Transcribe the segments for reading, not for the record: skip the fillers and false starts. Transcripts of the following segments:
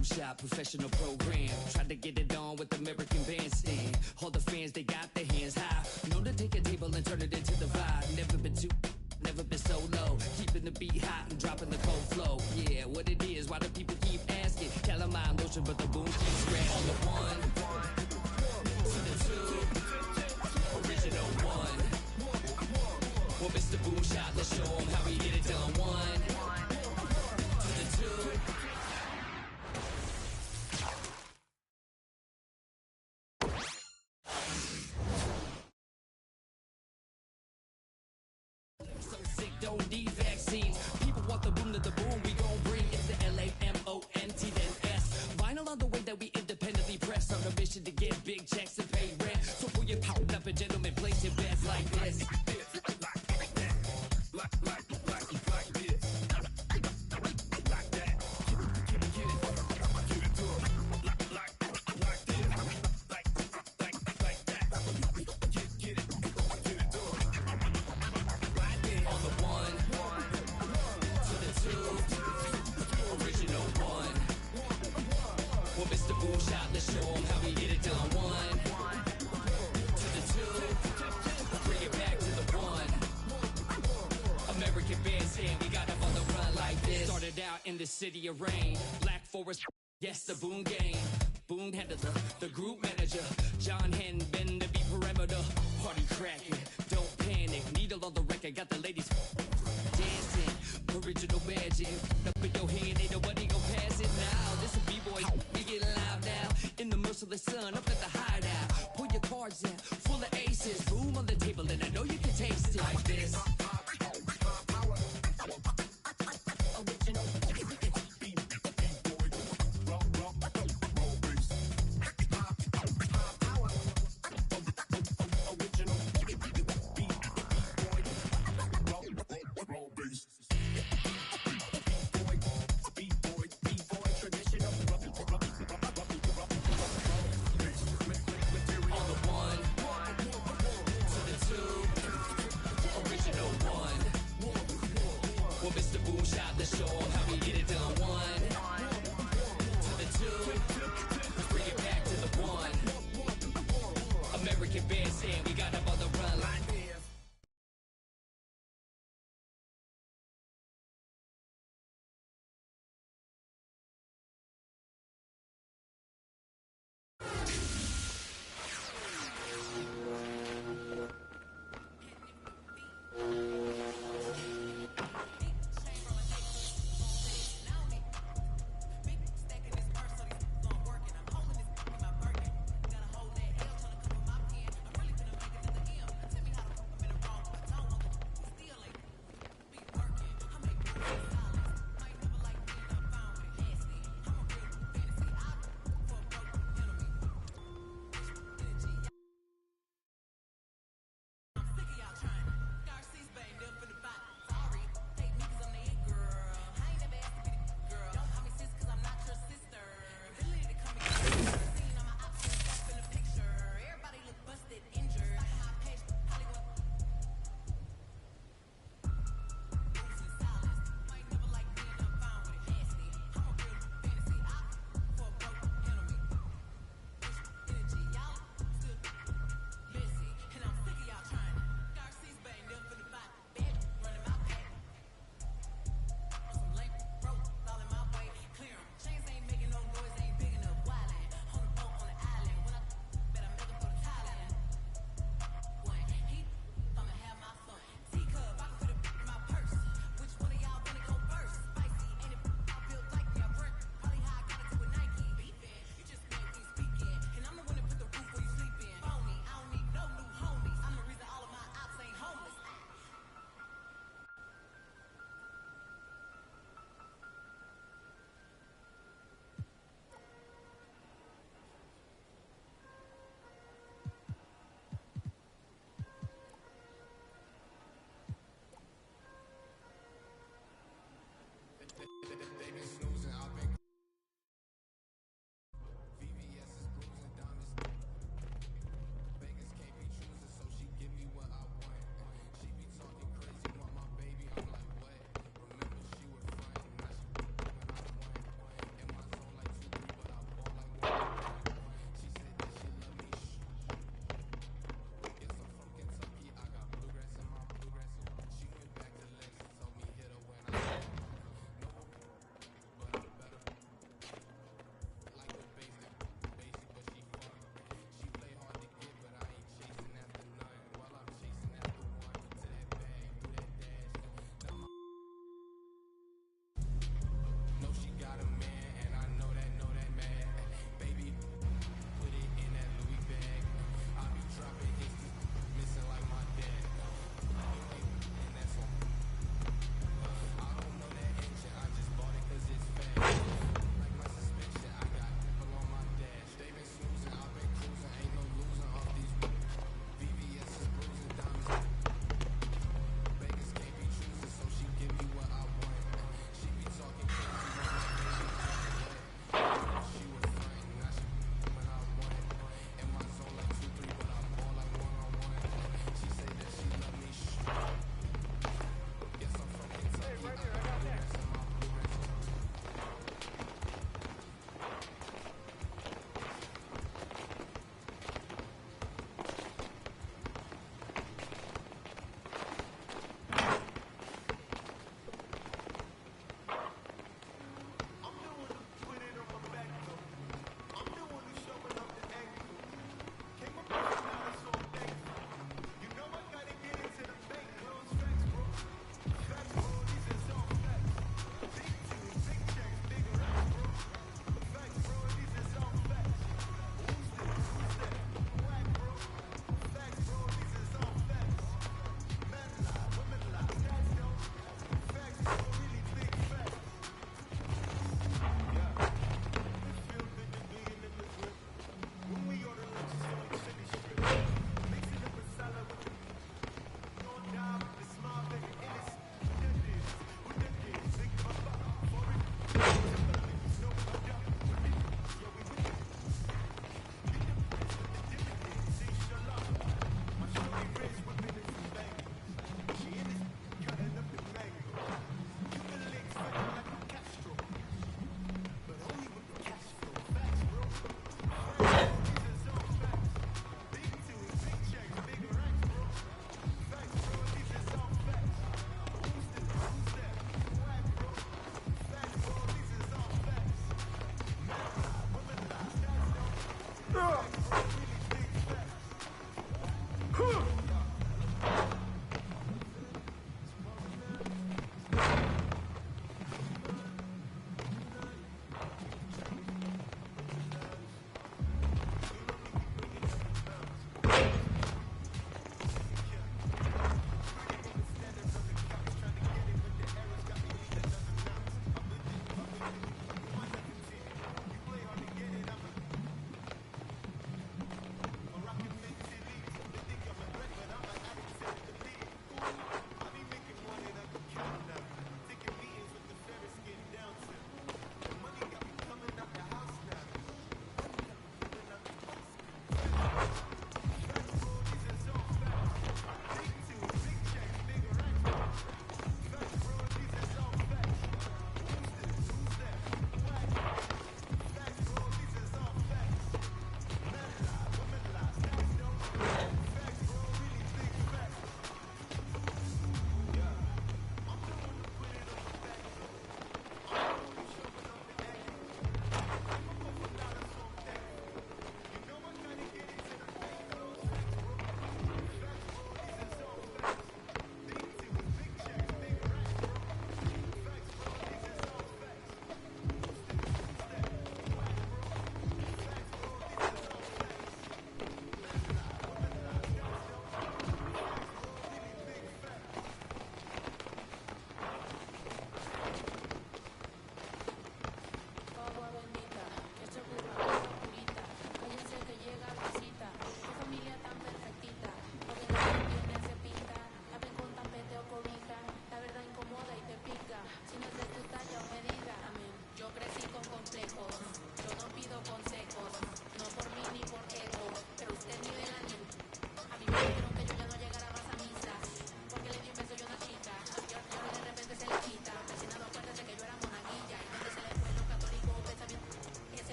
boom shop, professional program. Tried to get it on with American Bandstand. All the fans, they got their hands high. Known to take a table and turn it into the vibe. Never been too, never been so low. Keeping the beat hot and dropping the cold flow. Yeah, what it is, why do people keep asking? Calamine lotion, but the boom keeps spreading. On the one, to the two, original one. Well, Mr. Boom Shot, let's show him how we get it done. One, to the two. So sick, don't need vaccines. People want the boom to the boom, we gon' bring. It's the LAMONT then S. Vinyl on the way that we independently press. On a mission to get big checks and pay rent. So pull your power up and gentlemen, place your bets like this. Show them how we get it done. One to the two, bring it back to the one. American Bandstand, we got them on the run like this. Started out in the city of rain, Black Forest, yes, the Boom Gang. Boom had the group manager, John Henn, been the beat perimeter. Party cracking, don't panic, needle on the record, got the ladies dancing, original magic. Up in your hand, ain't nobody gon' pass it now. This a B-boy, we get loud now. In the merciless sun, up at the hideout. Pull your cards out, full of aces. Boom on the table, and I know you can taste it like this. Let's show them how we get it done. One to the two, bring it back to the one. American Bandstand, we got them on the run like this.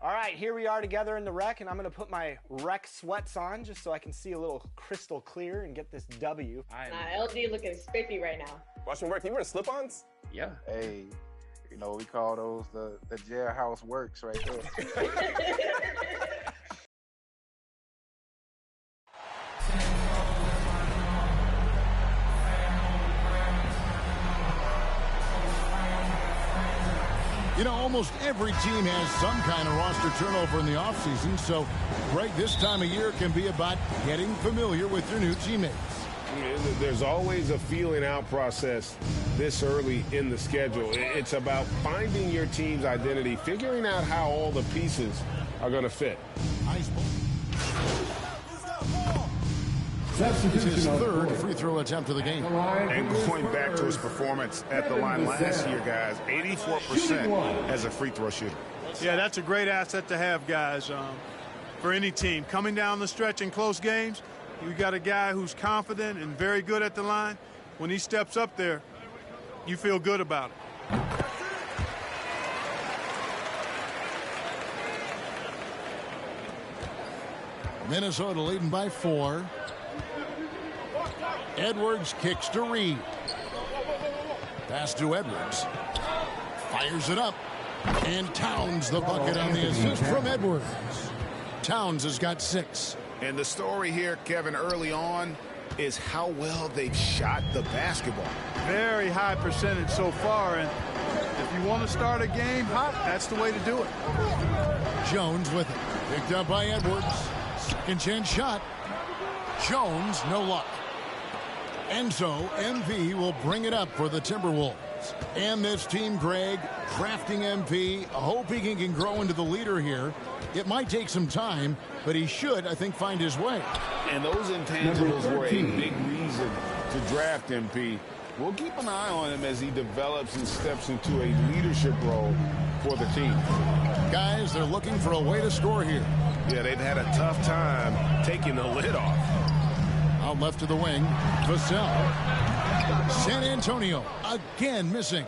All right, here we are together in the rec, and I'm going to put my rec sweats on just so I can see a little crystal clear and get this W. LG looking spiffy right now. Watching work, you wear slip-ons? Yeah. Hey, you know, we call those the jailhouse works right there. You know, almost every team has some kind of roster turnover in the offseason, so break this time of year can be about getting familiar with your new teammates. There's always a feeling out process this early in the schedule. It's about finding your team's identity, figuring out how all the pieces are going to fit. It's his third free throw attempt of the game. And going back to his performance at the line last year, guys, 84% as a free throw shooter. Yeah, that's a great asset to have, guys, for any team. Coming down the stretch in close games, you got a guy who's confident and very good at the line. When he steps up there, you feel good about it. Minnesota leading by 4. Edwards kicks to Reed. Pass to Edwards. Fires it up. And Towns the bucket on the assist from Edwards. Towns has got 6. And the story here, Kevin, early on is how well they've shot the basketball. Very high percentage so far, and if you want to start a game hot, that's the way to do it. Jones with it. Picked up by Edwards. Second chance shot. Jones, no luck. And so MP will bring it up for the Timberwolves. And this team, Greg, drafting MP, hoping he can grow into the leader here. It might take some time, but he should, I think, find his way. And those intangibles were a big reason to draft MP. We'll keep an eye on him as he develops and steps into a leadership role for the team. Guys, they're looking for a way to score here. Yeah, they've had a tough time taking the lid off. Out left to the wing, Vassell. San Antonio again missing.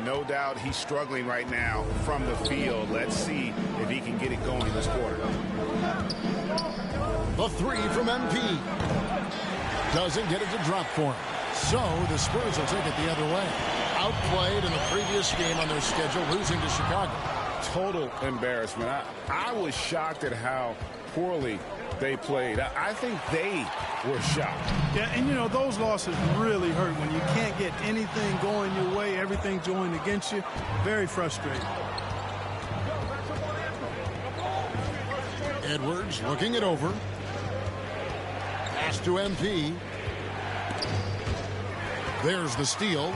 No doubt he's struggling right now from the field. Let's see if he can get it going this quarter. The 3 from MP. Doesn't get it to drop for him. So the Spurs will take it the other way. Outplayed in the previous game on their schedule, losing to Chicago. Total embarrassment. I was shocked at how poorly they played. I think they were shocked. Yeah, and you know, those losses really hurt when you can't get anything going your way, everything's going against you. Very frustrating. Edwards looking it over. Pass to MP. There's the steal.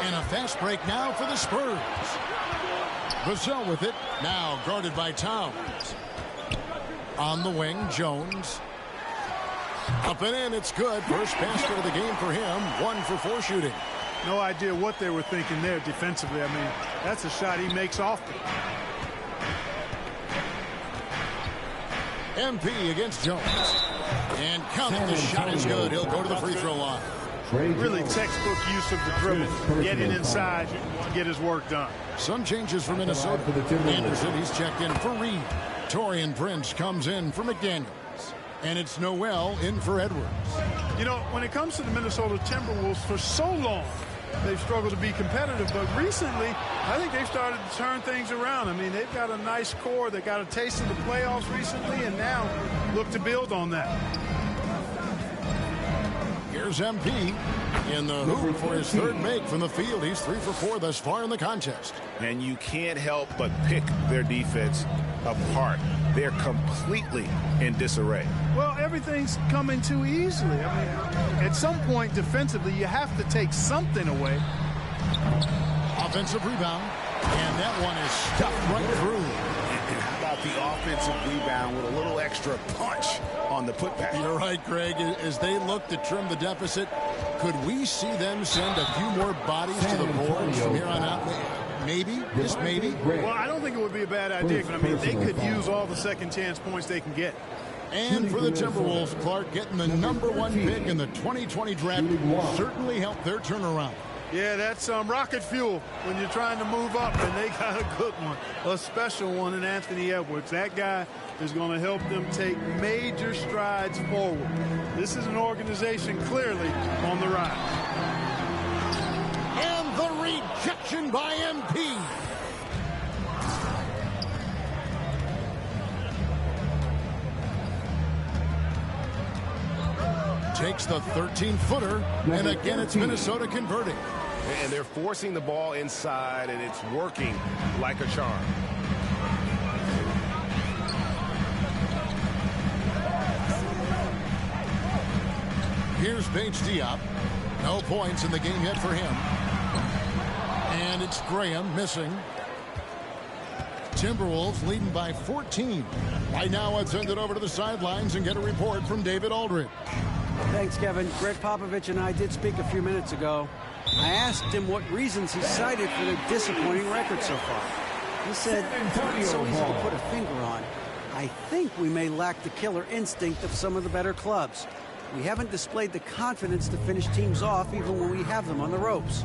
And a fast break now for the Spurs. Vassell with it. Now guarded by Towns. On the wing, Jones. Up and in, it's good. First basket of the game for him. 1 for 4 shooting. No idea what they were thinking there defensively. I mean, that's a shot he makes often. MP against Jones. And counting the shot is good. He'll go to the free throw line. Really textbook use of the dribble. Getting inside to get his work done. Some changes for Minnesota. Anderson, he's checked in for Reed. Taurean Prince comes in for McDaniels. And it's Noel in for Edwards. You know, when it comes to the Minnesota Timberwolves, for so long, they've struggled to be competitive. But recently, I think they've started to turn things around. I mean, they've got a nice core. They got a taste of the playoffs recently, and now look to build on that. Here's MP in the hoop for his third make from the field. He's 3 for 4 thus far in the contest. And you can't help but pick their defense apart. They're completely in disarray. Well, everything's coming too easily. I mean, at some point defensively, you have to take something away. Offensive rebound, and that one is stuffed right through. How about the offensive rebound with a little extra punch on the putback? You're right, Greg. As they look to trim the deficit, could we see them send a few more bodies to the boards from here on out? Maybe, just maybe. Well, I don't think it would be a bad idea. I mean, they could use all the second chance points they can get. And for the Timberwolves, Clark, getting the #1 pick in the 2020 draft certainly helped their turnaround. Yeah, that's rocket fuel when you're trying to move up, and they got a good one, a special one in Anthony Edwards. That guy is going to help them take major strides forward. This is an organization clearly on the rise. And the rejection by MP. Takes the 13-footer, and again it's Minnesota converting. And they're forcing the ball inside, and it's working like a charm. Here's Paige Diop. No points in the game yet for him. And it's Graham missing. Timberwolves leading by 14. Right now, let's send it over to the sidelines and get a report from David Aldridge. Thanks, Kevin. Greg Popovich and I did speak a few minutes ago. I asked him what reasons he cited for their disappointing record so far. He said, it's not so easy to put a finger on. I think we may lack the killer instinct of some of the better clubs. We haven't displayed the confidence to finish teams off even when we have them on the ropes.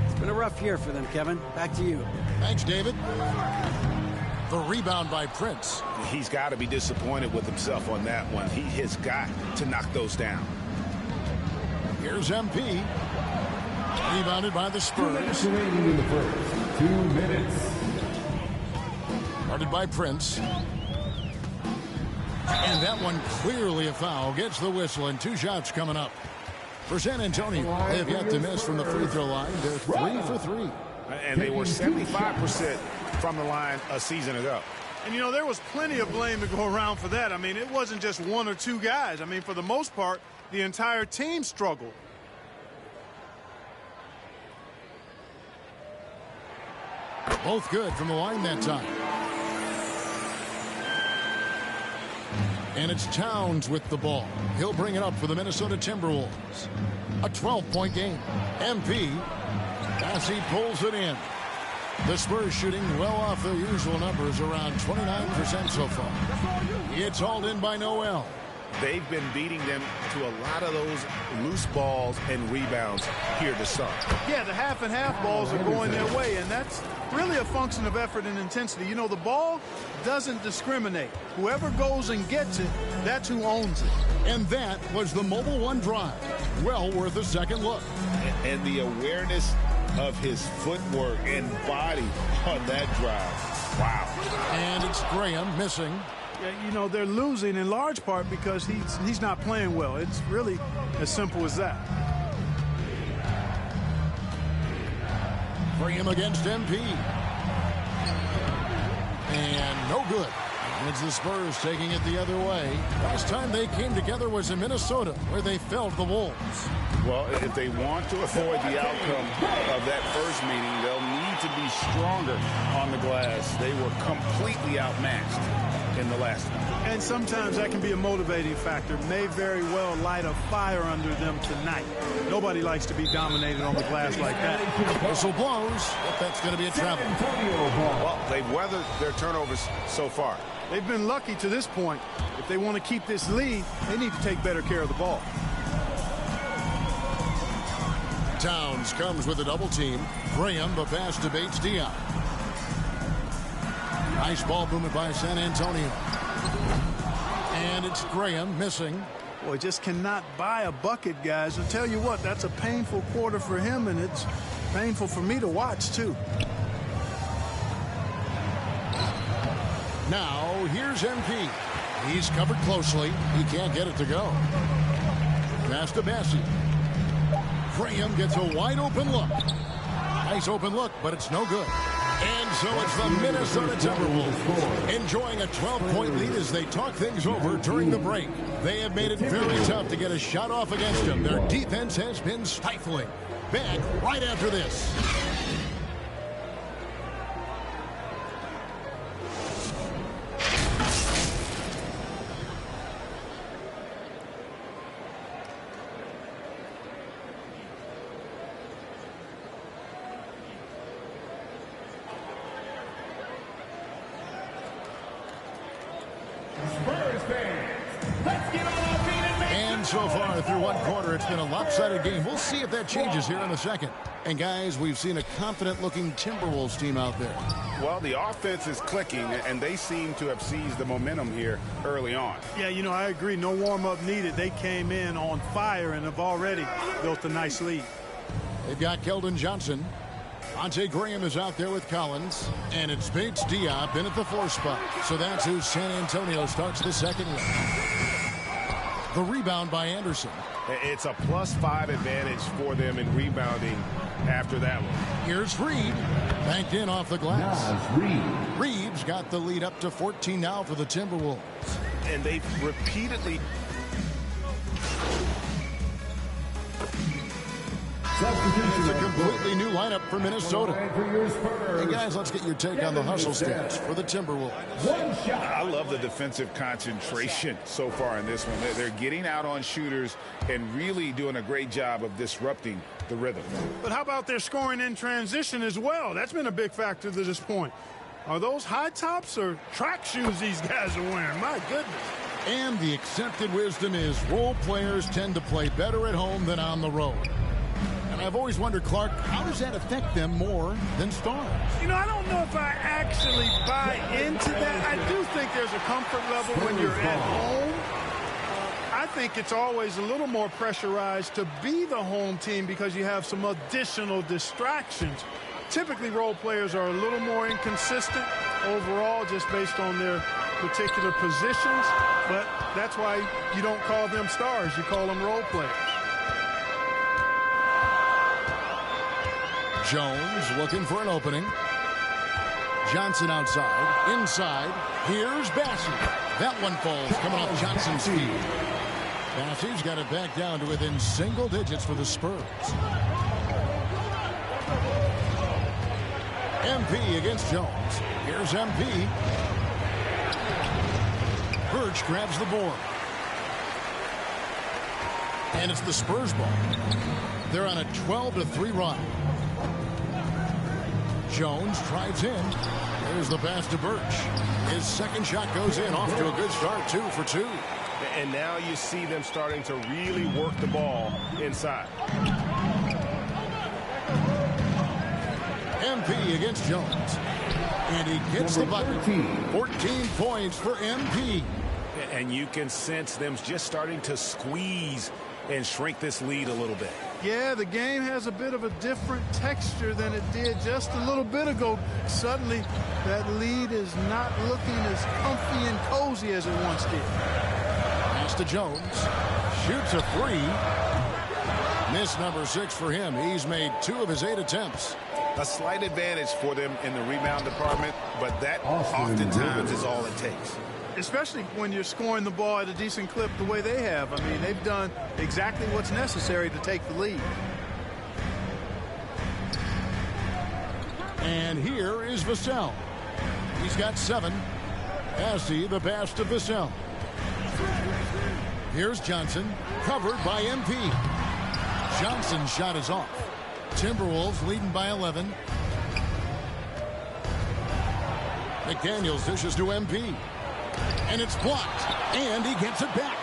It's been a rough year for them, Kevin. Back to you. Thanks, David. The rebound by Prince. He's got to be disappointed with himself on that one. He has got to knock those down. Here's MP. Rebounded by the Spurs. 2 minutes. Guarded by Prince. And that one clearly a foul. Gets the whistle, and 2 shots coming up. For San Antonio, they have yet to miss from the free throw line. They're 3 for 3. And they were 75% from the line a season ago. And, you know, there was plenty of blame to go around for that. I mean, it wasn't just 1 or 2 guys. I mean, for the most part, the entire team struggled. Both good from the line that time. And it's Towns with the ball. He'll bring it up for the Minnesota Timberwolves. A 12-point game. MP, as he pulls it in. The Spurs shooting well off their usual numbers, around 29% so far. It's hauled in by Noel. They've been beating them to a lot of those loose balls and rebounds here to start. Yeah, the half and half balls are going their way, and that's really a function of effort and intensity. You know, the ball doesn't discriminate. Whoever goes and gets it, that's who owns it. And that was the Mobile One drive. Well worth a second look. And the awareness of his footwork and body on that drive. Wow. And it's Graham missing. Yeah, you know, they're losing in large part because he's not playing well. It's really as simple as that. Graham against MP. And no good. It's the Spurs taking it the other way. Last time they came together was in Minnesota, where they felled the Wolves. Well, if they want to avoid the outcome of that first meeting, they'll need to be stronger on the glass. They were completely outmatched in the last one. And sometimes that can be a motivating factor. May very well light a fire under them tonight. Nobody likes to be dominated on the glass like that. Whistle blows, but that's going to be a travel. Well, they've weathered their turnovers so far. They've been lucky to this point. If they want to keep this lead, they need to take better care of the ball. Towns comes with a double team. Graham, the pass to Bates-Diop. Nice ball movement by San Antonio. And it's Graham missing. Boy, just cannot buy a bucket, guys. I'll tell you what, that's a painful quarter for him, and it's painful for me to watch, too. Now, here's MP. He's covered closely. He can't get it to go. Pass to Bessie. Graham gets a wide-open look. Nice open look, but it's no good. And so it's the Minnesota Timberwolves enjoying a 12-point lead as they talk things over during the break. They have made it very tough to get a shot off against them. Their defense has been stifling. Back right after this. And so far through one quarter, it's been a lopsided game. We'll see if that changes here in the second. And guys, we've seen a confident-looking Timberwolves team out there. Well, the offense is clicking, and they seem to have seized the momentum here early on. Yeah, you know, I agree. No warm-up needed. They came in on fire and have already built a nice lead. They've got Keldon Johnson. Ante Graham is out there with Collins. And it's Bates-Diop in at the 4 spot. So that's who San Antonio starts the second with. The rebound by Anderson. It's a +5 advantage for them in rebounding after that one. Here's Reed. Banked in off the glass. Reeves got the lead up to 14 now for the Timberwolves. And they've repeatedly... It's a completely new lineup for Minnesota. Hey guys, let's get your take on the hustle stats for the Timberwolves. I love the defensive concentration so far in this one. They're getting out on shooters and really doing a great job of disrupting the rhythm. But how about their scoring in transition as well? That's been a big factor to this point. Are those high tops or track shoes these guys are wearing? My goodness. And the accepted wisdom is role players tend to play better at home than on the road. And I've always wondered, Clark, how does that affect them more than stars? You know, I don't know if I actually buy into that. I do think there's a comfort level when you're at home. I think it's always a little more pressurized to be the home team because you have some additional distractions. Typically, role players are a little more inconsistent overall just based on their particular positions, but that's why you don't call them stars. You call them role players. Jones looking for an opening. Johnson outside. Inside. Here's Bassey. That one falls coming off Johnson's feet. Bassey's got it back down to within single digits for the Spurs. MP against Jones. Here's MP. Birch grabs the board. And it's the Spurs ball. They're on a 12-3 run. Jones drives in. There's the pass to Birch. His second shot goes in, off to a good start, 2 for 2. And now you see them starting to really work the ball inside. MP against Jones. And he gets the bucket. 14 points for MP. And you can sense them just starting to squeeze and shrink this lead a little bit. Yeah, the game has a bit of a different texture than it did just a little bit ago. Suddenly, that lead is not looking as comfy and cozy as it once did. Pass to Jones. Shoots a 3. Miss number 6 for him. He's made 2 of his 8 attempts. A slight advantage for them in the rebound department, but that oftentimes is all it takes. Especially when you're scoring the ball at a decent clip the way they have. I mean, they've done exactly what's necessary to take the lead. And here is Vassell. He's got 7. Bassey, the pass to Vassell. Here's Johnson, covered by MP. Johnson's shot is off. Timberwolves leading by 11. McDaniels dishes to MP. And it's blocked. And he gets it back.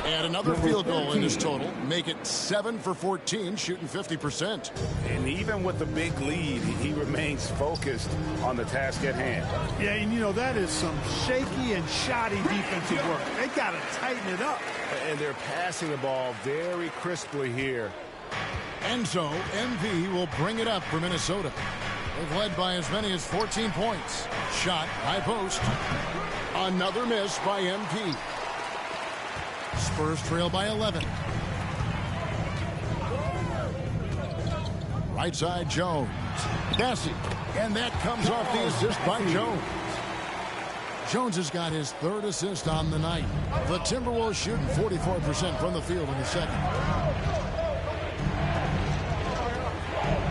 And another field goal in his total. Make it 7 for 14, shooting 50%. And even with the big lead, he remains focused on the task at hand. Yeah, and you know, that is some shaky and shoddy defensive work. They got to tighten it up. And they're passing the ball very crisply here. Enzo, MP will bring it up for Minnesota. They've led by as many as 14 points. Shot, high post. Another miss by MP. Spurs trail by 11. Right side, Jones. Bassey. And that comes off the assist by Jones. Jones has got his 3rd assist on the night. The Timberwolves shooting 44% from the field in the second.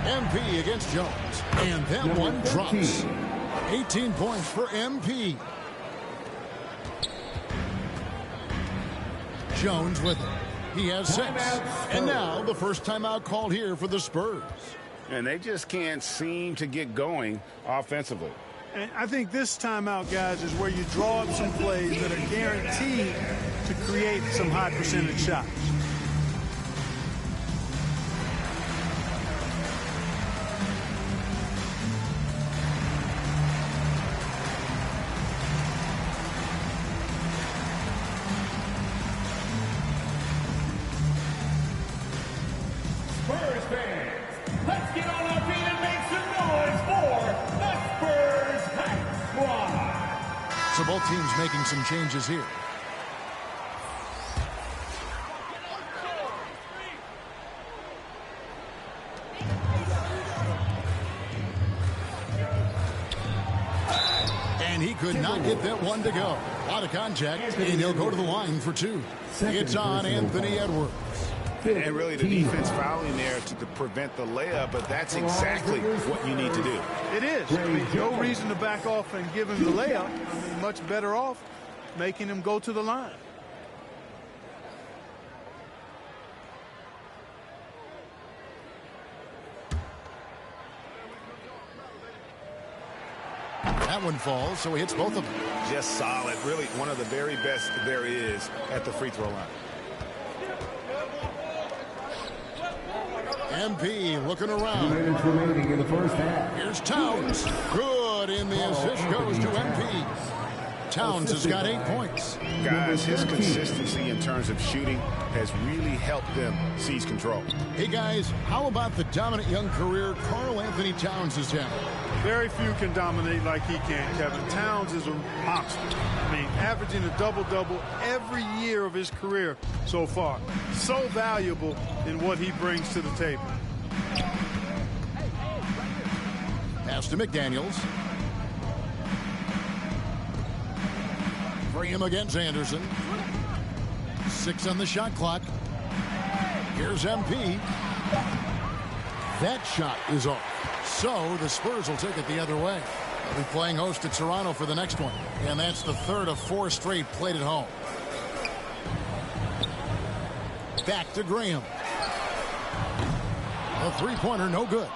MP against Jones. And that one drops. 18 points for MP. Jones with it. He has 6. And now the first timeout called here for the Spurs. And they just can't seem to get going offensively. And I think this timeout, guys, is where you draw up some plays that are guaranteed to create some high percentage shots. Spurs fans, let's get on our feet and make some noise for the Spurs Hype Squad. So both teams making some changes here. And he could not get that one to go. Out of contact, and he'll go to the line for 2. It's on Anthony Edwards. And really the defense fouling there to prevent the layup, but that's exactly what you need to do. It is. I mean, no reason to back off and give him the layup. I mean, much better off making him go to the line. That one falls, so he hits both of them. Just solid. Really one of the very best there is at the free throw line. MP looking around. 2 minutes remaining in the first half. Here's Towns. Good, and the assist goes to MP. Towns has got 8 points. Guys, his consistency in terms of shooting has really helped them seize control. Hey, guys, how about the dominant young career Karl Anthony Towns is having? Very few can dominate like he can, Kevin. Towns is a monster. I mean, averaging a double-double every year of his career so far. So valuable in what he brings to the table. Pass to McDaniels. Bring him against Anderson. 6 on the shot clock. Here's MP. That shot is off. So the Spurs will take it the other way. They'll be playing host to Toronto for the next one. And that's the third of 4 straight played at home. Back to Graham. A three-pointer, no good.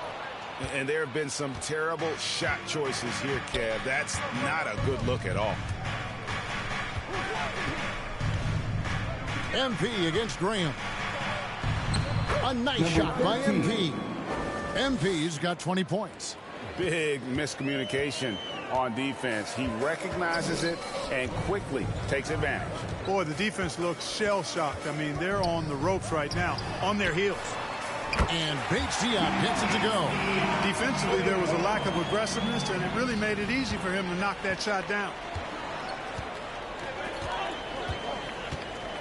And there have been some terrible shot choices here, Kev. That's not a good look at all. MP against Graham. A nice shot by MP. MP's got 20 points. Big miscommunication on defense. He recognizes it and quickly takes advantage. Boy, the defense looks shell-shocked. I mean, they're on the ropes right now, on their heels. And Bates-Diop gets it to go. Defensively, there was a lack of aggressiveness, and it really made it easy for him to knock that shot down.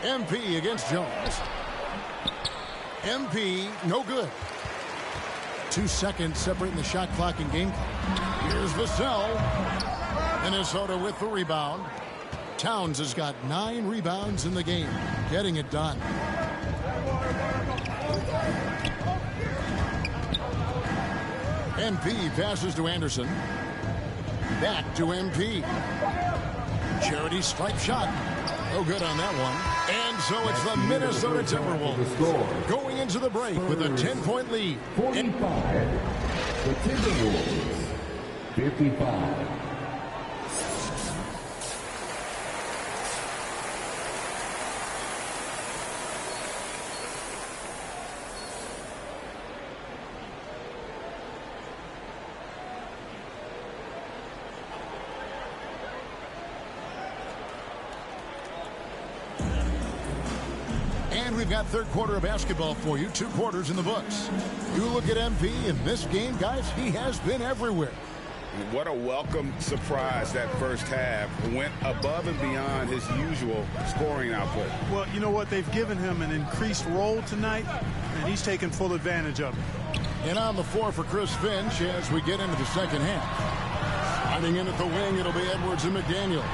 MP against Jones. MP, no good. 2 seconds separating the shot clock and game clock. Here's Vassell. Minnesota with the rebound. Towns has got 9 rebounds in the game, getting it done. MP passes to Anderson. Back to MP. Charity stripe shot. No good on that one. And so it's the Minnesota Timberwolves going into the break with a 10-point lead. 45. The Timberwolves, 55. We've got third quarter of basketball for you. 2 quarters in the books. You look at MP in this game, guys, he has been everywhere. What a welcome surprise that first half. Went above and beyond his usual scoring output. Well, you know what? They've given him an increased role tonight, and he's taken full advantage of it. And on the floor for Chris Finch as we get into the second half. Hiding in at the wing, it'll be Edwards and McDaniel.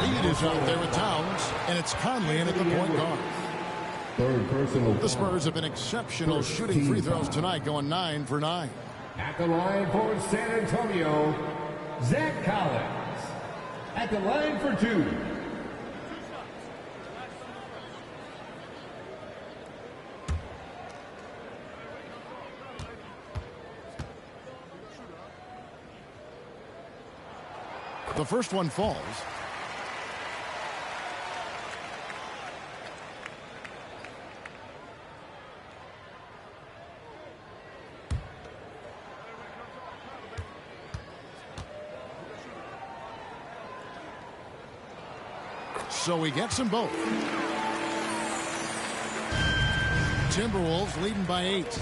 Reed is out there with Towns, and it's Conley in at the point guard. The Spurs have been exceptional shooting free throws tonight, going 9 for 9. At the line for San Antonio, Zach Collins. At the line for 2. The first one falls. So he gets them both. Timberwolves leading by 8.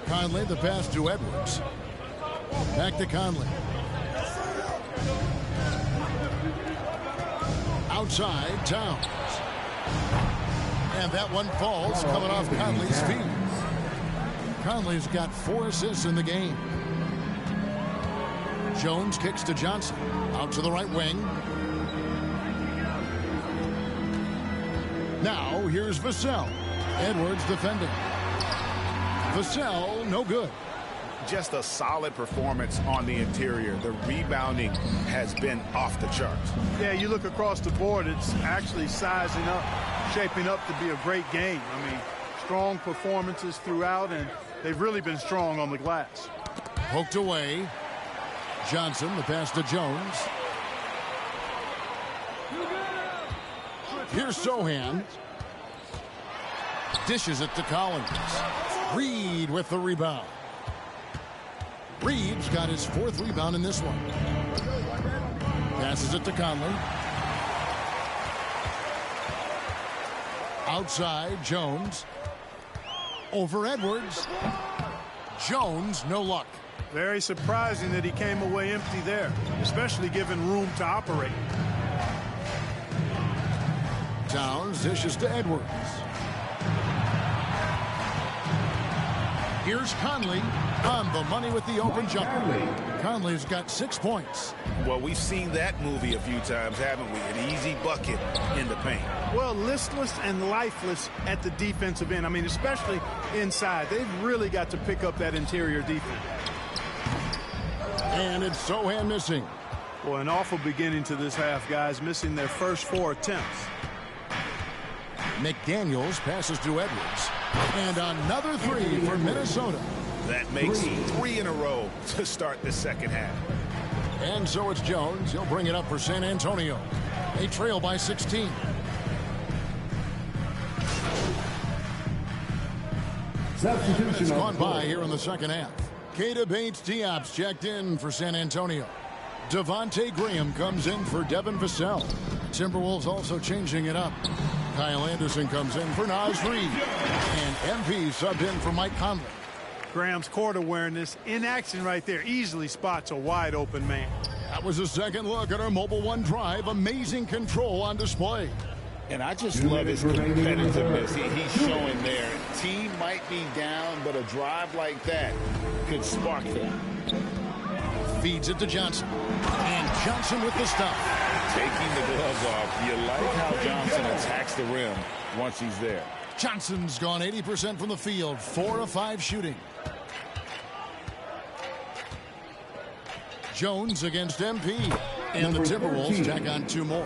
Conley, the pass to Edwards. Back to Conley. Outside, Towns. And that one falls, coming off Conley's feet. Conley's got 4 assists in the game. Jones kicks to Johnson. Out to the right wing. Now, here's Vassell. Edwards defending. Vassell, no good. Just a solid performance on the interior. The rebounding has been off the charts. Yeah, you look across the board, it's actually sizing up, shaping up to be a great game. I mean, strong performances throughout, and they've really been strong on the glass. Poked away. Johnson, the pass to Jones. Here's Sohan. Dishes it to Collins. Reed with the rebound. Reed's got his 4th rebound in this one. Passes it to Conley. Outside, Jones. Over Edwards. Jones, no luck. Very surprising that he came away empty there, especially given room to operate. Towns dishes to Edwards. Here's Conley on the money with the open jumper. Conley's got 6 points. Well, we've seen that movie a few times, haven't we? An easy bucket in the paint. Well, listless and lifeless at the defensive end. I mean, especially inside. They've really got to pick up that interior defense. And it's Sochan missing. Well, an awful beginning to this half, guys, missing their first 4 attempts. McDaniels passes to Edwards. And another 3 for Minnesota. That makes 3 in a row to start the second half. And so it's Jones. He'll bring it up for San Antonio. They trail by 16. It's gone by here in the second half. Keita Bates-Diop's checked in for San Antonio. Devontae Graham comes in for Devin Vassell. Timberwolves also changing it up. Kyle Anderson comes in for Naz Reid. And MP subbed in for Mike Conley. Graham's court awareness in action right there. Easily spots a wide open man. That was a second look at our Mobile One drive. Amazing control on display. And I just love his competitiveness. He's showing there. Team might be down, but a drive like that could spark them. Feeds it to Johnson. And Johnson with the stop. Taking the gloves off. You like how Johnson attacks the rim once he's there. Johnson's gone 80% from the field. 4 of 5 shooting. Jones against MP. And the Timberwolves tack on 2 more.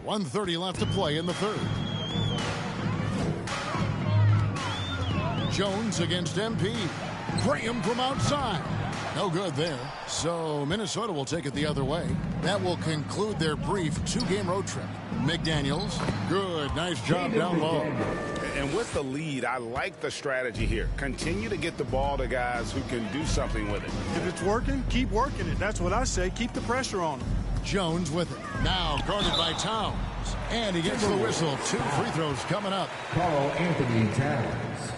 1:30 left to play in the third. Jones against MP. Graham from outside. No good there. So Minnesota will take it the other way. That will conclude their brief 2-game road trip. McDaniels. Good. Nice job down low. And with the lead, I like the strategy here. Continue to get the ball to guys who can do something with it. If it's working, keep working it. That's what I say. Keep the pressure on them. Jones with it. Now guarded by Towns. And he gets the whistle. 2 free throws coming up. Karl Anthony Towns.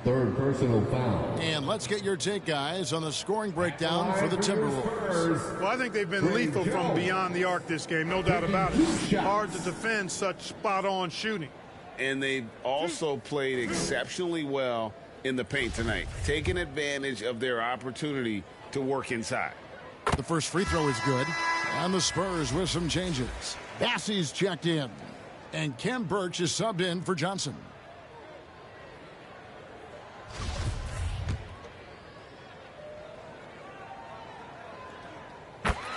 3rd personal foul. And let's get your take, guys, on the scoring breakdown for the Timberwolves. Well, I think they've been lethal from beyond the arc this game. No doubt about it. Hard to defend such spot-on shooting. And they've also played exceptionally well in the paint tonight, taking advantage of their opportunity to work inside. The first free throw is good. And the Spurs with some changes. Bassey's checked in. And Kem Birch is subbed in for Johnson.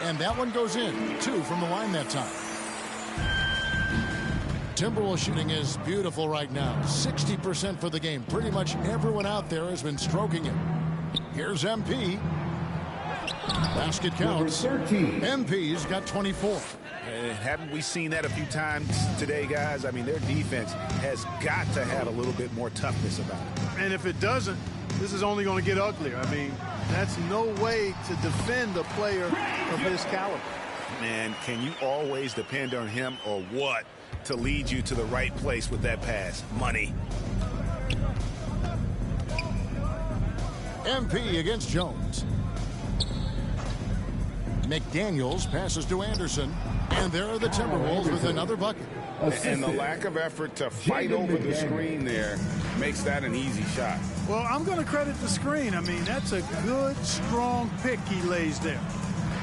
And that one goes in. 2 from the line that time. Timberwolves shooting is beautiful right now. 60% for the game. Pretty much everyone out there has been stroking it. Here's MP. Basket counts. MP's got 24. Haven't we seen that a few times today, guys? I mean, their defense has got to have a little bit more toughness about it. And if it doesn't, this is only going to get uglier. I mean, that's no way to defend a player of this caliber. Man, can you always depend on him or what to lead you to the right place with that pass? Money. MP against Jones. McDaniels passes to Anderson. And there are the Timberwolves with another bucket. And the lack of effort to fight over the screen there makes that an easy shot. Well, I'm going to credit the screen. I mean, that's a good, strong pick he lays there.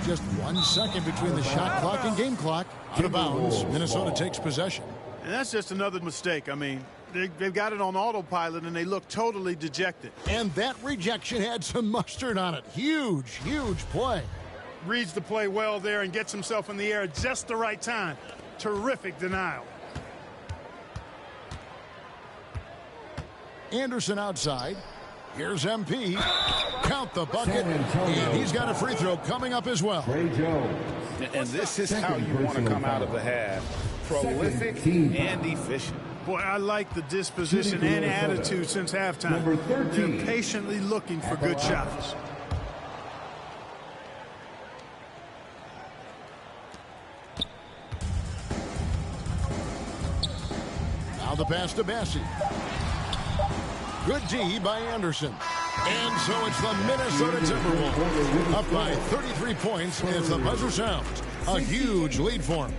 Just 1 second between the shot clock and game clock. Out of bounds. Minnesota takes possession. And that's just another mistake. I mean, they've got it on autopilot, and they look totally dejected. And that rejection had some mustard on it. Huge, huge play. Reads the play well there and gets himself in the air at just the right time. Terrific denial. Anderson outside. Here's MP. Count the bucket. And he's got a free throw coming up as well. And this is how you want to come out of the half. Prolific and efficient. Boy, I like the disposition and attitude since halftime. They're patiently looking for good shots. Now the pass to Bassey. Good D by Anderson. And so it's the Minnesota Timberwolves up by 33 points as the buzzer sounds. A huge lead for them.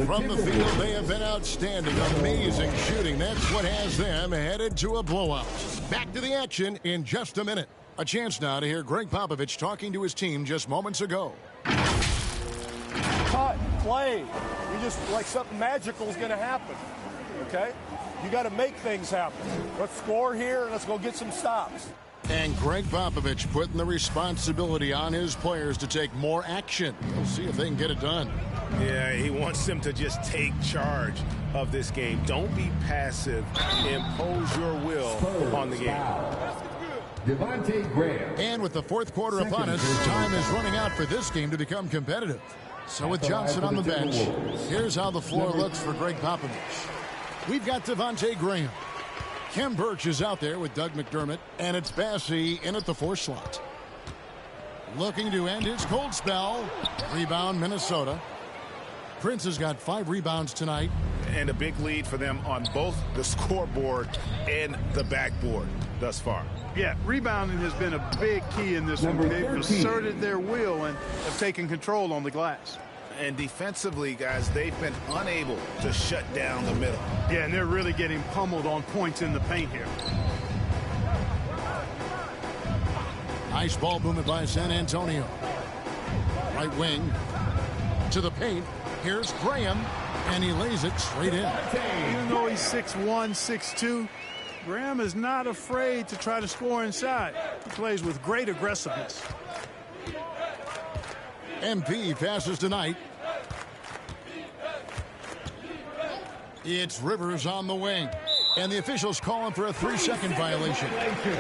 From the field, they have been outstanding. Amazing shooting. That's what has them headed to a blowout. Back to the action in just a minute. A chance now to hear Greg Popovich talking to his team just moments ago. Cut, play. You just like something magical is going to happen. Okay? You got to make things happen. Let's score here and let's go get some stops. And Greg Popovich putting the responsibility on his players to take more action. We'll see if they can get it done. Yeah, he wants them to just take charge of this game. Don't be passive. Impose your will on the game. Devontae Graham. And with the fourth quarter upon us, time is running out for this game to become competitive. So with Johnson on the bench, here's how the floor looks for Greg Popovich. We've got Devontae Graham. Khem Birch is out there with Doug McDermott, and it's Bassey in at the 4 slot. Looking to end his cold spell. Rebound, Minnesota. Prince has got 5 rebounds tonight. And a big lead for them on both the scoreboard and the backboard thus far. Yeah, rebounding has been a big key in this one. They've asserted their will and have taken control on the glass. And defensively, guys, they've been unable to shut down the middle. Yeah, and they're really getting pummeled on points in the paint here. Nice ball movement by San Antonio. Right wing to the paint. Here's Graham, and he lays it straight in. Even though he's 6'1", 6'2", Graham is not afraid to try to score inside. He plays with great aggressiveness. MP passes tonight. It's Rivers on the wing. And the officials calling for a 3-second violation.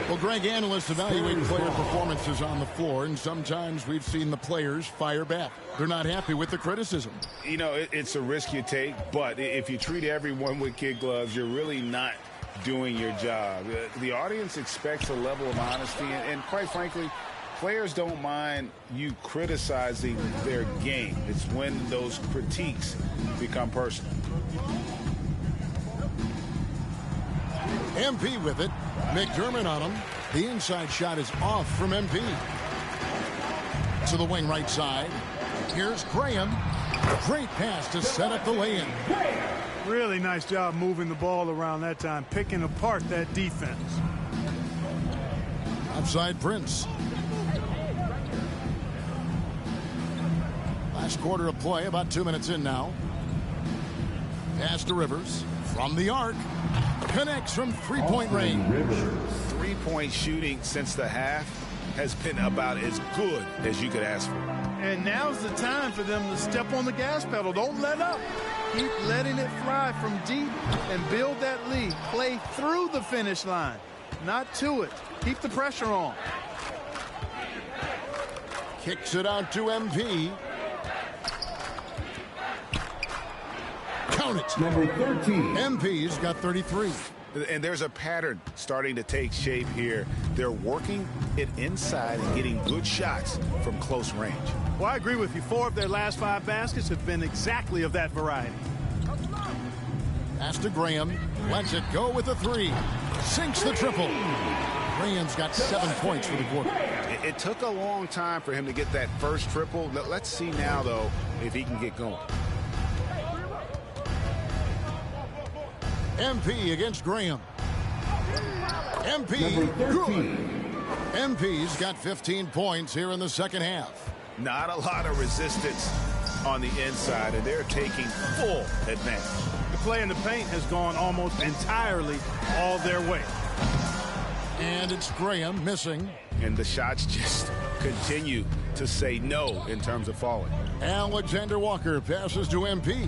Well, Greg, analysts evaluate player performances on the floor, and sometimes we've seen the players fire back. They're not happy with the criticism. You know, it's a risk you take, but if you treat everyone with kid gloves, you're really not doing your job. The audience expects a level of honesty, and quite frankly, players don't mind you criticizing their game. It's when those critiques become personal. MP with it. McDermott on him. The inside shot is off from MP. To the wing right side. Here's Graham. Great pass to set up the lay-in. Really nice job moving the ball around that time, picking apart that defense. Outside Prince. Last quarter of play, about 2 minutes in now. Pass to Rivers from the arc. Connects from three-point range. Three-point shooting since the half has been about as good as you could ask for. And now's the time for them to step on the gas pedal. Don't let up. Keep letting it fly from deep and build that lead. Play through the finish line, not to it. Keep the pressure on. Kicks it out to MP. Count it. Number 13. MP's got 33. And there's a pattern starting to take shape here. They're working it inside and getting good shots from close range. Well, I agree with you. 4 of their last 5 baskets have been exactly of that variety. Pass to Graham. Lets it go with a 3. Sinks the triple. Graham's got 7 points for the quarter. It took a long time for him to get that first triple. Let's see now, though, if he can get going. MP against Graham. MP good. MP's got 15 points here in the second half. Not a lot of resistance on the inside, and they're taking full advantage. The play in the paint has gone almost entirely all their way. And it's Graham missing. And the shots just continue to say no in terms of falling. Alexander Walker passes to MP.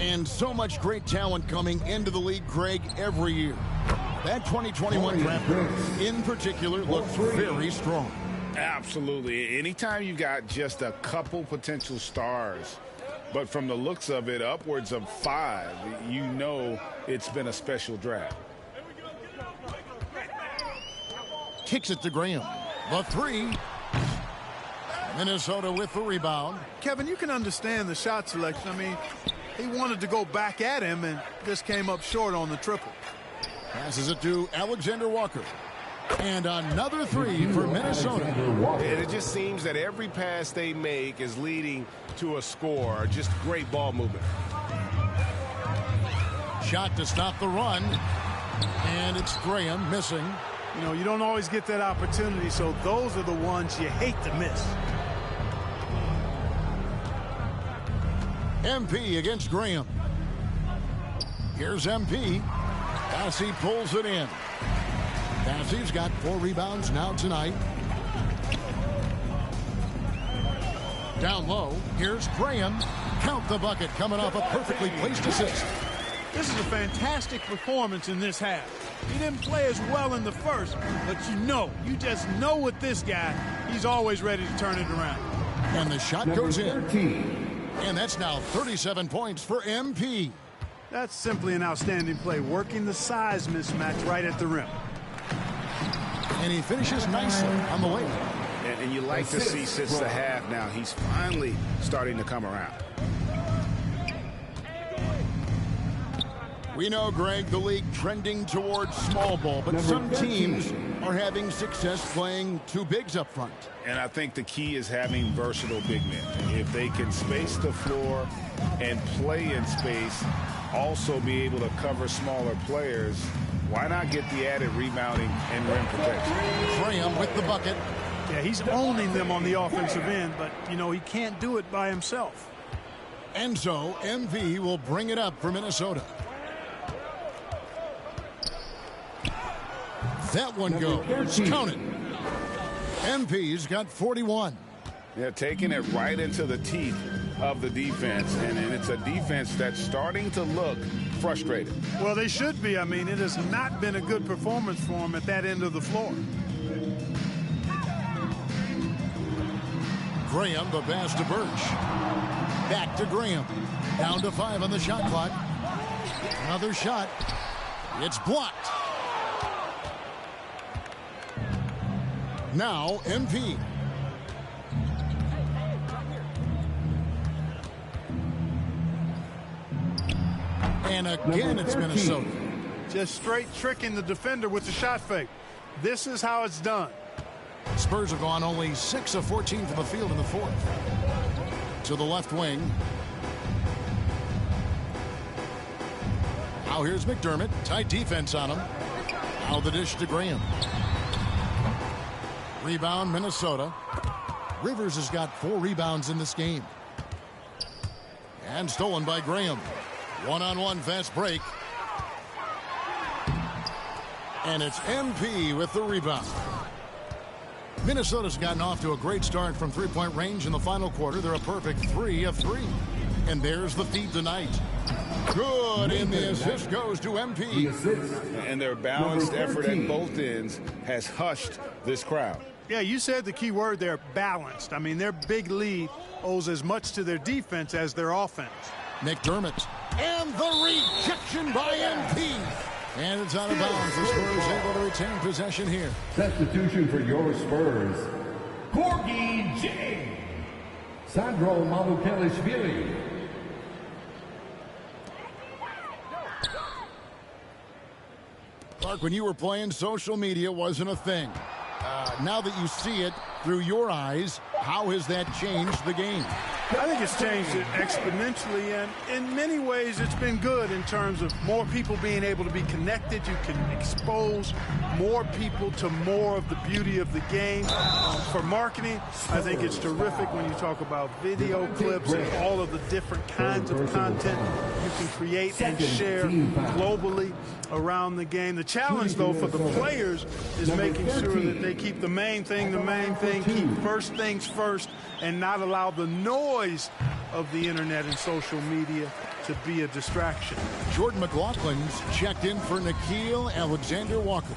And so much great talent coming into the league, Greg, every year. That 2021 draft, in particular, looks very strong. Absolutely. Anytime you got just a couple potential stars, but from the looks of it, upwards of 5, you know it's been a special draft. Kicks it to Graham. The 3. Minnesota with the rebound. Kevin, you can understand the shot selection. I mean, he wanted to go back at him and just came up short on the triple. Passes it to Alexander Walker. And another three for Minnesota. And it just seems that every pass they make is leading to a score. Just great ball movement. Shot to stop the run. And it's Graham missing. You know, you don't always get that opportunity, so those are the ones you hate to miss. MP against Graham. Here's MP. Bassey pulls it in. Bassey's got 4 rebounds now tonight. Down low, here's Graham. Count the bucket, coming off a perfectly placed assist. This is a fantastic performance in this half. He didn't play as well in the first, but you just know with this guy, he's always ready to turn it around. And the shot goes in. And that's now 37 points for MP. That's simply an outstanding play, working the size mismatch right at the rim. And he finishes nicely on the way. And you like to see since the half now, he's finally starting to come around. We know, Greg, the league trending towards small ball, but some teams are having success playing 2 bigs up front. And I think the key is having versatile big men. If they can space the floor and play in space, also be able to cover smaller players, why not get the added rebounding and rim protection? Graham with the bucket. Yeah, he's owning them on the offensive end, but, you know, he can't do it by himself. And so MV will bring it up for Minnesota. That one goes. Count it. MP's got 41. Yeah, taking it right into the teeth of the defense, and it's a defense that's starting to look frustrated. Well, they should be. I mean, it has not been a good performance for them at that end of the floor. Graham, the pass to Birch. Back to Graham. Down to 5 on the shot clock. Another shot. It's blocked. Now MP. And again, it's Minnesota. Just straight tricking the defender with the shot fake. This is how it's done. Spurs have gone only 6 of 14 from the field in the fourth. To the left wing. Now here's McDermott. Tight defense on him. Now the dish to Graham. Rebound, Minnesota. Rivers has got 4 rebounds in this game. And stolen by Graham. One-on-one fast break. And it's MP with the rebound. Minnesota's gotten off to a great start from three-point range in the final quarter. They're a perfect 3 of 3. And there's the feed tonight. Good, and the assist goes to MP. And their balanced effort at both ends has hushed this crowd. Yeah, you said the key word there, balanced. I mean, their big lead owes as much to their defense as their offense. McDermott. And the rejection by MP. And it's out of bounds. The Spurs able to retain possession here. Substitution for your Spurs. Gorgie J. Sandro Mamukelishvili. Clark, when you were playing, social media wasn't a thing. Now that you see it through your eyes, how has that changed the game? I think it's changed it exponentially, and in many ways it's been good in terms of more people being able to be connected. You can expose more people to more of the beauty of the game. For marketing, I think it's terrific when you talk about video clips and all of the different kinds of content you can create and share globally around the game. The challenge, though, for the players is making sure that they keep the main thing, keep first things first, and not allow the noise of the internet and social media to be a distraction. Jordan McLaughlin's checked in for Nickeil Alexander-Walker.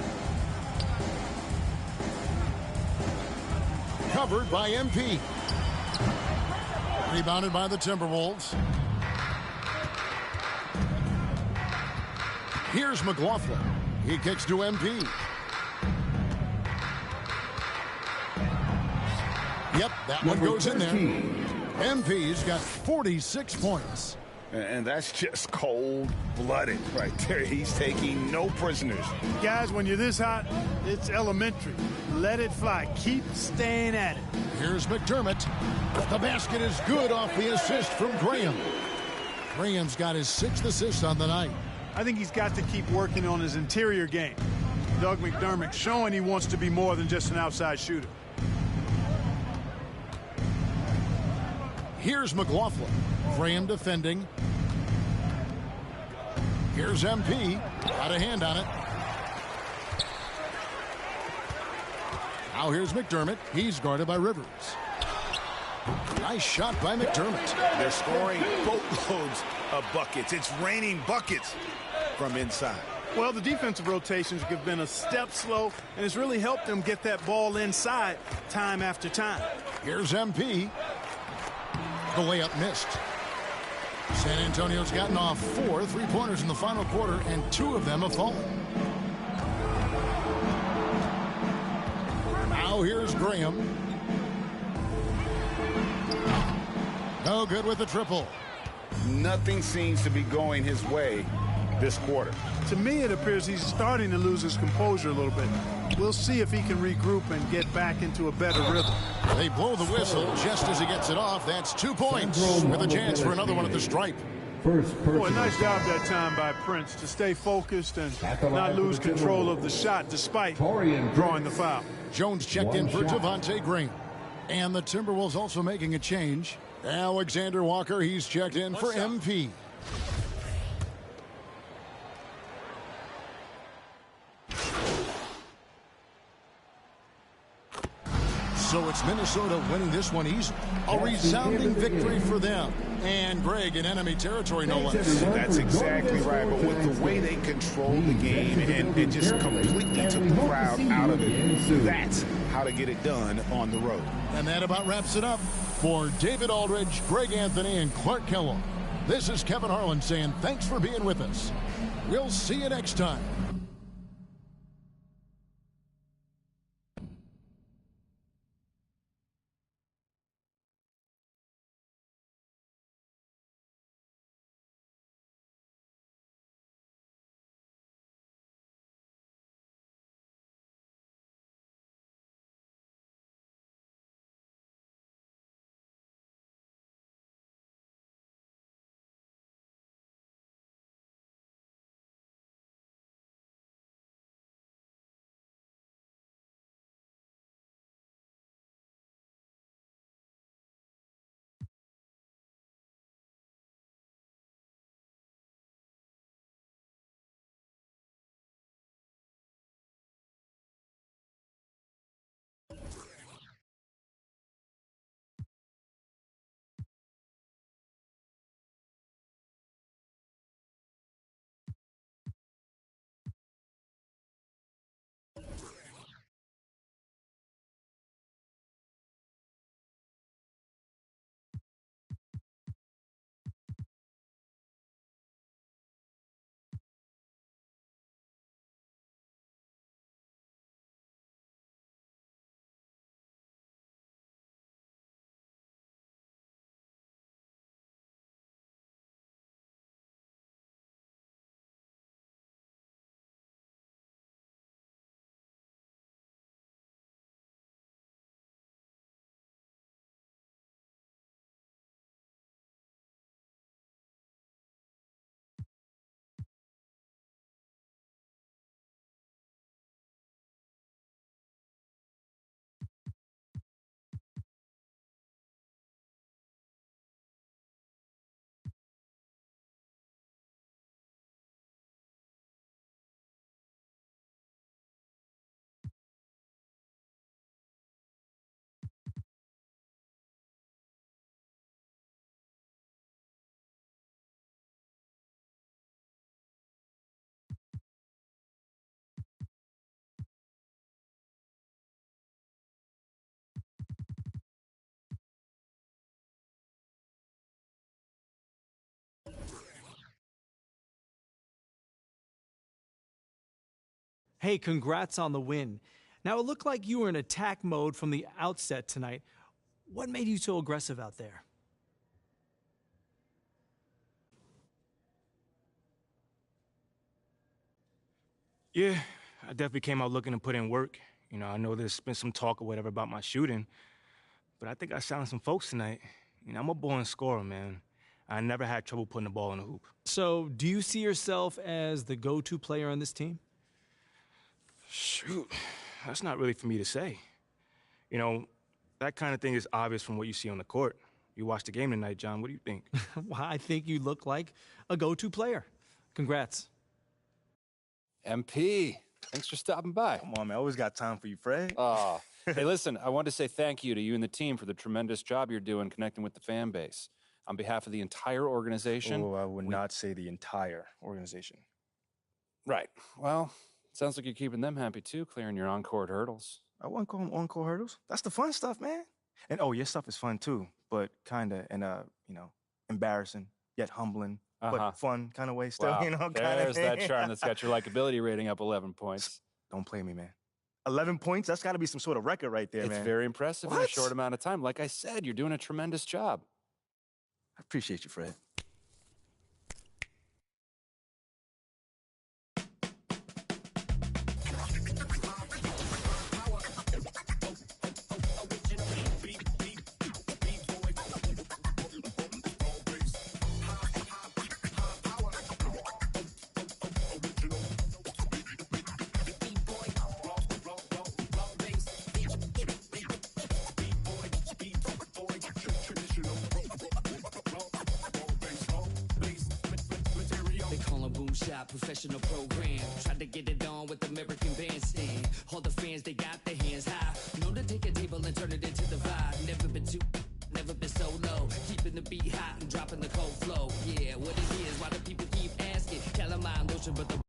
Covered by MP. Rebounded by the Timberwolves. Here's McLaughlin. He kicks to MP. Yep, that one goes in there. MP's got 46 points. And that's just cold-blooded right there. He's taking no prisoners. Guys, when you're this hot, it's elementary. Let it fly. Keep staying at it. Here's McDermott. The basket is good off the assist from Graham. Graham's got his 6th assist on the night. I think he's got to keep working on his interior game. Doug McDermott showing he wants to be more than just an outside shooter. Here's McLaughlin. Graham defending. Here's MP. Got a hand on it. Now here's McDermott. He's guarded by Rivers. Nice shot by McDermott. They're scoring boatloads of buckets. It's raining buckets from inside. Well, the defensive rotations have been a step slow, and it's really helped them get that ball inside time after time. Here's MP. The layup missed. San Antonio's gotten off 4 3-pointers in the final quarter, and 2 of them have fallen. Now here's Graham. No good with the triple. Nothing seems to be going his way this quarter. To me, it appears he's starting to lose his composure a little bit. We'll see if he can regroup and get back into a better rhythm. They blow the whistle just as he gets it off. That's 2 points with a chance for another one at the stripe. Boy, nice job that time by Prince to stay focused and not lose control of the shot despite drawing the foul. Jones checked in for Javonte Graham. And the Timberwolves also making a change. Alexander Walker, he's checked in for MP. So it's Minnesota winning this one easily. A resounding victory for them. And Greg in enemy territory, no less. That's exactly right. But with the way they controlled the game and just completely took the crowd out of it, that's how to get it done on the road. And that about wraps it up. For David Aldridge, Greg Anthony, and Clark Kellogg, this is Kevin Harlan saying thanks for being with us. We'll see you next time. Hey, congrats on the win. Now, it looked like you were in attack mode from the outset tonight. What made you so aggressive out there? Yeah, I definitely came out looking to put in work. You know, I know there's been some talk or whatever about my shooting, but I think I silenced some folks tonight. You know, I'm a born scorer, man. I never had trouble putting the ball in the hoop. So, do you see yourself as the go-to player on this team? Shoot, that's not really for me to say. You know, that kind of thing is obvious from what you see on the court. You watched the game tonight, John. What do you think? Well, I think you look like a go-to player. Congrats. MP, thanks for stopping by. Come on, man. I always got time for you, Fred. Hey, listen, I want to say thank you to you and the team for the tremendous job you're doing connecting with the fan base. On behalf of the entire organization. Oh, I would not say the entire organization. Right. Well, sounds like you're keeping them happy too, clearing your on-court hurdles. I wouldn't call them on-court hurdles. That's the fun stuff, man. And oh, your stuff is fun too, but kind of in a, embarrassing yet humbling, but fun kind of way still, Wow. There's that charm that's got your likability rating up 11 points. Don't play me, man. 11 points? That's got to be some sort of record right there, man. It's very impressive in a short amount of time. Like I said, you're doing a tremendous job. I appreciate you, Fred. Professional program, tried to get it on with American Bandstand. All the fans, they got their hands high. Know to take a table and turn it into the vibe. Never been too, never been so low. Keeping the beat hot and dropping the cold flow. Yeah, what it is, why do people keep asking? Calamine lotion, but the